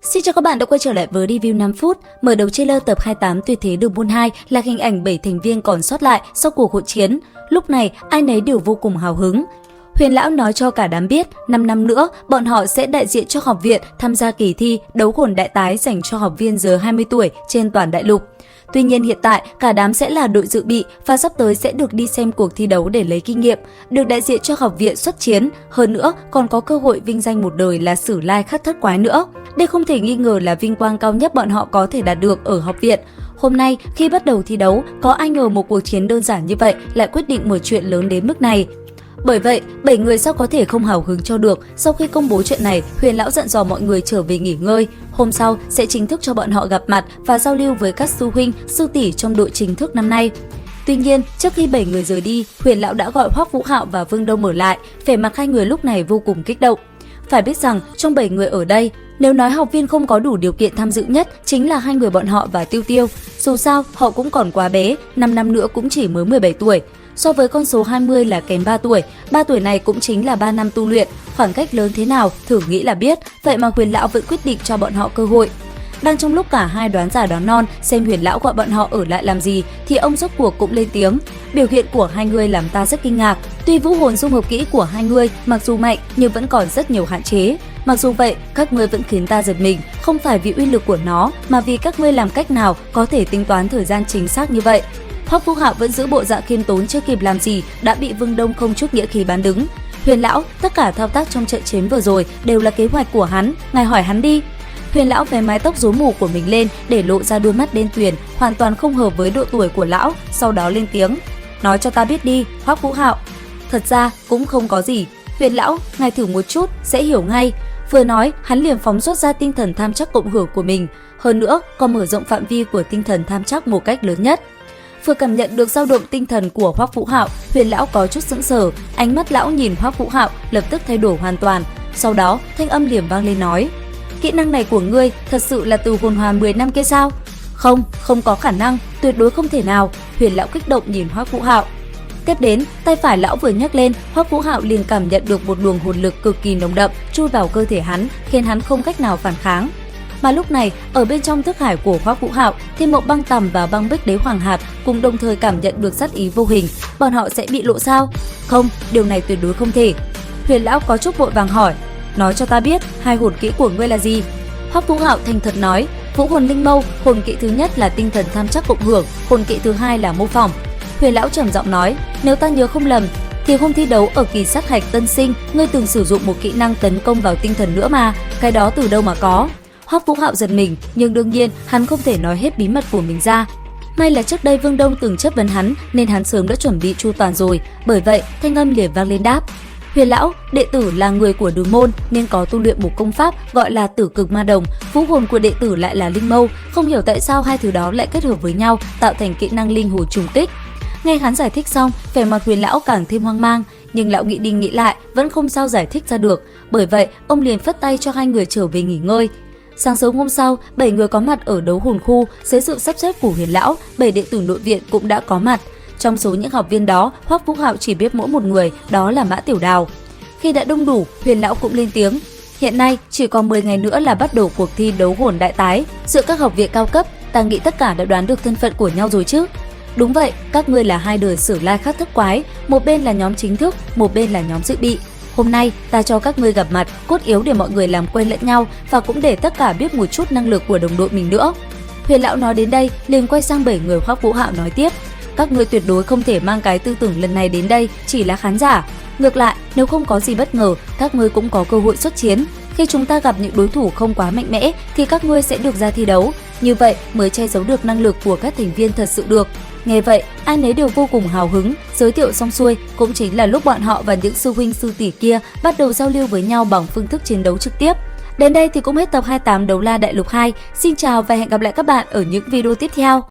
Xin chào các bạn đã quay trở lại với review 5 phút. Mở đầu trailer tập 28 Tuyệt thế đường môn 2 là hình ảnh 7 thành viên còn sót lại sau cuộc hỗn chiến. Lúc này, ai nấy đều vô cùng hào hứng. Huyền Lão nói cho cả đám biết, 5 năm nữa, bọn họ sẽ đại diện cho học viện tham gia kỳ thi đấu hồn đại tái dành cho học viên dưới 20 tuổi trên toàn đại lục. Tuy nhiên hiện tại, cả đám sẽ là đội dự bị và sắp tới sẽ được đi xem cuộc thi đấu để lấy kinh nghiệm, được đại diện cho học viện xuất chiến, hơn nữa còn có cơ hội vinh danh một đời là Sử Lai Khắc Thất Quái nữa. Đây không thể nghi ngờ là vinh quang cao nhất bọn họ có thể đạt được ở học viện. Hôm nay, khi bắt đầu thi đấu, có ai ngờ một cuộc chiến đơn giản như vậy lại quyết định một chuyện lớn đến mức này. Bởi vậy, 7 người sao có thể không hào hứng cho được. Sau khi công bố chuyện này, Huyền Lão dặn dò mọi người trở về nghỉ ngơi. Hôm sau sẽ chính thức cho bọn họ gặp mặt và giao lưu với các sư huynh, sư tỷ trong đội chính thức năm nay. Tuy nhiên, trước khi 7 người rời đi, Huyền Lão đã gọi Hoắc Vũ Hạo và Vương Đông ở lại. Vẻ mặt hai người lúc này vô cùng kích động. Phải biết rằng trong 7 người ở đây, nếu nói học viên không có đủ điều kiện tham dự nhất chính là hai người bọn họ và Tiêu Tiêu. Dù sao, họ cũng còn quá bé, 5 năm nữa cũng chỉ mới 17 tuổi. So với con số 20 là kém 3 tuổi, 3 tuổi này cũng chính là 3 năm tu luyện, khoảng cách lớn thế nào thử nghĩ là biết, vậy mà Huyền Lão vẫn quyết định cho bọn họ cơ hội. Đang trong lúc cả hai đoán già đoán non xem Huyền Lão gọi bọn họ ở lại làm gì thì ông rốt cuộc cũng lên tiếng. Biểu hiện của hai người làm ta rất kinh ngạc, tuy vũ hồn dung hợp kỹ của hai người mặc dù mạnh nhưng vẫn còn rất nhiều hạn chế. Mặc dù vậy, các ngươi vẫn khiến ta giật mình, không phải vì uy lực của nó mà vì các ngươi làm cách nào có thể tính toán thời gian chính xác như vậy. Hoắc Vũ Hạo vẫn giữ bộ dạng khiêm tốn, chưa kịp làm gì đã bị Vương Đông không chút nghĩa khí bán đứng. Huyền Lão, tất cả thao tác trong trận chiến vừa rồi đều là kế hoạch của hắn, ngài hỏi hắn đi. Huyền Lão vén mái tóc rối mù của mình lên để lộ ra đôi mắt đen tuyền, hoàn toàn không hợp với độ tuổi của lão, sau đó lên tiếng, nói cho ta biết đi, Hoắc Vũ Hạo. Thật ra cũng không có gì, Huyền Lão, ngài thử một chút sẽ hiểu ngay. Vừa nói, hắn liền phóng xuất ra tinh thần tham chắc cộng hưởng của mình, hơn nữa còn mở rộng phạm vi của tinh thần tham chắc một cách lớn nhất. Vừa cảm nhận được dao động tinh thần của Hoắc Vũ Hạo, Huyền Lão có chút sững sờ, ánh mắt lão nhìn Hoắc Vũ Hạo lập tức thay đổi hoàn toàn. Sau đó, thanh âm liềm vang lên nói: "Kỹ năng này của ngươi thật sự là từ hồn hòa 10 năm kia sao?" "Không, không có khả năng, tuyệt đối không thể nào." Huyền Lão kích động nhìn Hoắc Vũ Hạo. Tiếp đến, tay phải lão vừa nhấc lên, Hoắc Vũ Hạo liền cảm nhận được một luồng hồn lực cực kỳ nồng đậm chui vào cơ thể hắn, khiến hắn không cách nào phản kháng. Mà lúc này, ở bên trong thức hải của Hoắc Vũ Hạo, Thiên Mộng Băng Tầm và Băng Bích Đế Hoàng Hạt cùng đồng thời cảm nhận được sát ý vô hình, bọn họ sẽ bị lộ sao? Không, điều này tuyệt đối không thể. Huyền Lão có chút vội vàng hỏi, nói cho ta biết, hai hồn kỹ của ngươi là gì? Hoắc Vũ Hạo thành thật nói, Vũ hồn linh mâu, hồn kỹ thứ nhất là tinh thần tham chắc cộng hưởng, hồn kỹ thứ hai là mô phỏng. Huyền Lão trầm giọng nói, nếu ta nhớ không lầm, thì hôm thi đấu ở kỳ sát hạch tân sinh, ngươi từng sử dụng một kỹ năng tấn công vào tinh thần nữa mà, cái đó từ đâu mà có? Hoắc Vũ Hạo giật mình, nhưng đương nhiên hắn không thể nói hết bí mật của mình ra. May là trước đây Vương Đông từng chất vấn hắn nên hắn sớm đã chuẩn bị chu toàn rồi, bởi vậy thanh âm liền vang lên đáp. Huyền Lão, đệ tử là người của Đường môn nên có tu luyện một công pháp gọi là Tử Cực Ma Đồng, vũ hồn của đệ tử lại là linh mâu, không hiểu tại sao hai thứ đó lại kết hợp với nhau tạo thành kỹ năng linh hồn trùng kích. Nghe hắn giải thích xong, vẻ mặt Huyền Lão càng thêm hoang mang, nhưng lão nghĩ đi nghĩ lại vẫn không sao giải thích ra được, bởi vậy ông liền phất tay cho hai người trở về nghỉ ngơi. Sáng sớm hôm sau, 7 người có mặt ở đấu hồn khu, dưới sự sắp xếp của Huyền Lão, 7 đệ tử nội viện cũng đã có mặt. Trong số những học viên đó, Hoắc Vũ Hạo chỉ biết mỗi một người, đó là Mã Tiểu Đào. Khi đã đông đủ, Huyền Lão cũng lên tiếng. Hiện nay chỉ còn 10 ngày nữa là bắt đầu cuộc thi đấu hồn đại tái giữa các học viện cao cấp, ta nghĩ tất cả đã đoán được thân phận của nhau rồi chứ? Đúng vậy, các ngươi là hai đời Sử Lai Khắc Thất Quái, một bên là nhóm chính thức, một bên là nhóm dự bị. Hôm nay ta cho các ngươi gặp mặt, cốt yếu để mọi người làm quen lẫn nhau và cũng để tất cả biết một chút năng lực của đồng đội mình nữa. Huyền Lão nói đến đây, liền quay sang 7 người. Hoắc Vũ Hạo nói tiếp, các ngươi tuyệt đối không thể mang cái tư tưởng lần này đến đây chỉ là khán giả. Ngược lại, nếu không có gì bất ngờ, các ngươi cũng có cơ hội xuất chiến. Khi chúng ta gặp những đối thủ không quá mạnh mẽ thì các ngươi sẽ được ra thi đấu, như vậy mới che giấu được năng lực của các thành viên thật sự được. Nghe vậy, ai nấy đều vô cùng hào hứng. Giới thiệu xong xuôi, cũng chính là lúc bọn họ và những sư huynh sư tỷ kia bắt đầu giao lưu với nhau bằng phương thức chiến đấu trực tiếp. Đến đây thì cũng hết tập 28 Đấu La Đại Lục 2. Xin chào và hẹn gặp lại các bạn ở những video tiếp theo.